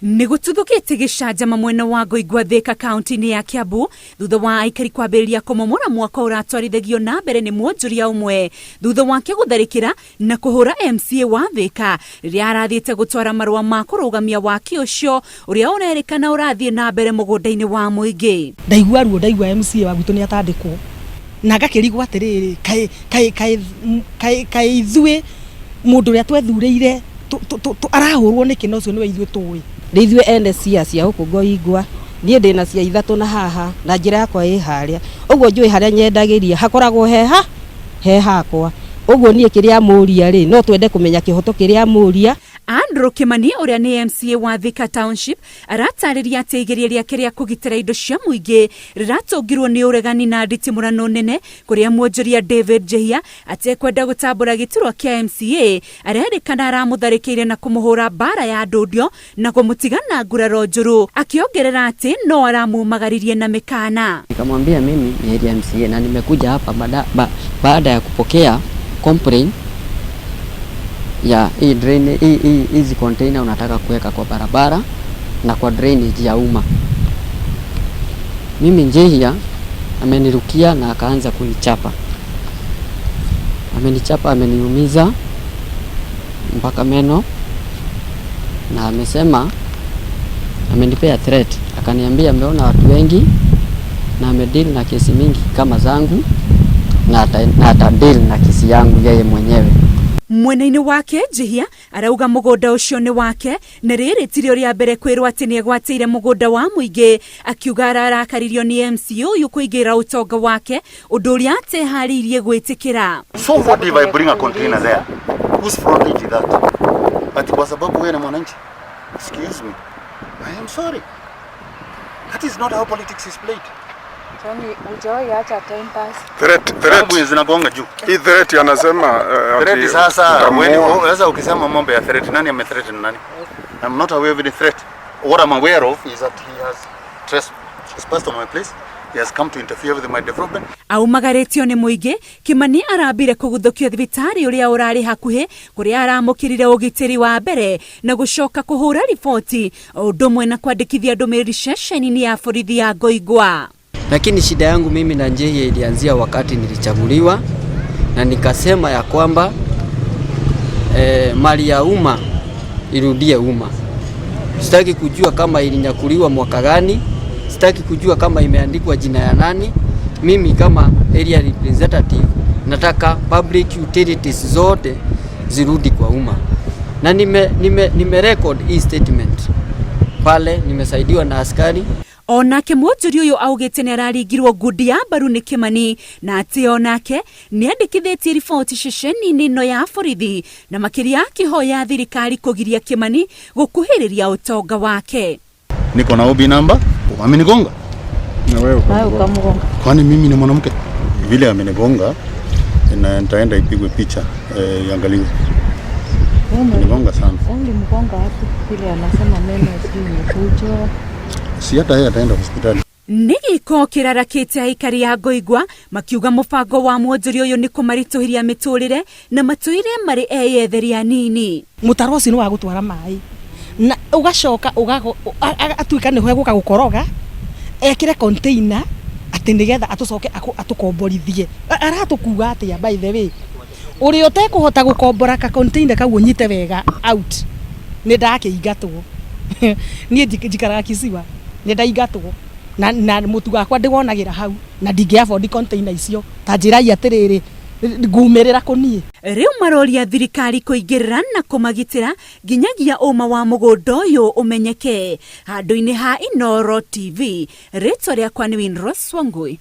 Nigututhukite gicanjama mwena wa Ngoigwa Thika kaunti-ini ya Kiambu thutha wa aikari kwambĩrĩria kũmomora mwako ũratwarithagio na mbere nĩ mwonjoria ũmwe thutha wake gũtharĩkĩra na kũhũra MCA wa Thika rĩrĩa arathiĩte gũtwara marũa ma kũrũgamia waki ũcio ũrĩa ũrerĩkana ũrathiĩ na mbere mũgũnda-inĩ wa mũingĩ. Ndaigua ruo, ndaigua MCA wa gwitũ nĩ atandĩkwo na ngakĩrigwo atĩrĩrĩ kaĩ ithuĩ mũndũ ũrĩa twethurĩire arahũrwo nĩkĩ na ũcio nĩwe ithuĩ tũĩ. Ithuĩ ene cia huku Ngoigwa niĩ ndĩna cia ithatũ na haha na njĩra yakwa ĩ harĩa, ũguo njũĩ harĩa nyendagĩria hakoragwo he hakwa, ũguo niĩ kĩrĩa mũria rĩ no twende kũmenya kĩhoto kĩrĩa mũria. Andrew Kimani ũrĩa nĩ MCA wa Thika Township aratarĩria atĩ igeria rĩake rĩa kũgitĩra indo cia mũingĩ rĩratũngirwo nĩ ũregani na nditimũrano nene kũrĩa mwonjoria David Njihia atekwenda gũtambũra gĩturwa kĩa MCA arerĩkana aramũtharĩkĩire na kũmũhũra mbara ya ndũndio na kũmũtiga na nguraro njũru, akiongerera atĩ no aramumagaririe na mĩkana. Nikamwambia mimi ni area MCA na nimekuja hapa baada ya kupokea complaint ya hizi container unataka kuweka kwa barabara na kwa drainage ya umma. Mimi Njihia amenirukia na akaanza kunichapa. Amenichapa, ameniumiza mpaka meno na amesema amenipea threat. Akaniambia ameona watu wengi na amedeal na kesi mingi kama zangu na atadeal na kesi yangu yeye mwenyewe. Mwena-inĩ wake Njihia arauga mũgũnda ũcio nĩ wake na rĩrĩ tirio rĩa mbere kwĩrwo atĩ nĩ egwatĩire mũgũnda wa mũingĩ, akiuga ararakaririo nĩ MCA ũyũ kũingĩra ũtonga wake ũndũ ũrĩa ateharĩirie gwĩtĩkĩra. So what if I bring a container there? Whose frontage is that? Ati kwa sababu wewe ni mwananchi? Excuse me. I am sorry. That is not how politics is played. Threat zinagonga juu. Hii threat anasema threat sasa sasa ukisema mambo ya threat nani amethreaten nani? I'm not aware of any threat. What I'm aware of is that he has trespassed on my place. He has come to interfere with my development. Aumagaretio nĩ mũingĩ, Kimani arambire kũguthũkio thibitarĩ ũrĩa ũrarĩ hakuhĩ kũrĩa aramũkĩrire ũgitĩri wa mbere na gũcoka kũhũra riboti ũndũ ũmwe na kwandĩkithia ndũmĩrĩri ceceni-inĩ ya borithi ya Ngoigwa. Lakini shida yangu mimi na Njihia ilianzia wakati nilichaguliwa na nikasema ya kwamba mali ya umma irudie umma. Sitaki kujua kama ilinyakuliwa mwaka gani, sitaki kujua kama imeandikwa jina ya nani. Mimi kama area representative nataka public utilities zote zirudi kwa umma. Na nime record hii statement pale, nimesaidiwa na askari. Onake mwonjoria ũyũ augĩte nĩ araringirwo ngundi ya mbaru nĩ Kimani na atĩ onake nĩ andĩkithĩtie riboti ceceni-inĩ ĩno ya borithi na makĩria akĩhoya thirikari kũgiria Kimani gũkuhĩrĩria ũtonga wake. Niko na OB number, amenigonga. Na wewe ukamgonga. Kwani mimi ni mwanamke? Vile amenigonga na nitaenda ipigwe picha iangaliwe. Amenigonga sana. Mgonga hapo vile anasema meno sio mkujo. Si hata yeye ataenda hospitali. Nĩ gĩko kĩrarakĩte aikari ya Ngoigwa makiuga mũbango wa mwonjoria ũyũ nĩ kũmaritũhĩria mĩtũrĩre na matũire marĩ eyetheri anini. Mũtaro ũcio nĩ wa gũtwara maĩ na ũgacoka atuĩka nĩ gũka gũkoroga ekĩre container atĩ nĩgetha atũcoke atũkomborithie. Aratũkuga atĩa by the way? Ũrĩa ũtekũhota gũkombora ka container kau ũnyite wega out nĩ ndakĩingatwo. Niĩ njikaraga Kisiwa nĩ ndaingatwo na mũtu wakwa ndĩwonagĩra hau na ndingĩabondi container icio ta njĩrai atĩrĩrĩ ngumĩrĩra kũniĩ. Rĩu maroria thirikari kũingĩrĩra na kũmagitĩra nginyagia ũma wa mũgũnda ũyũ ũmenyeke. Handũ-inĩ ha Inooro TV, rĩtwa rĩakwa nĩ Winrose Wangui.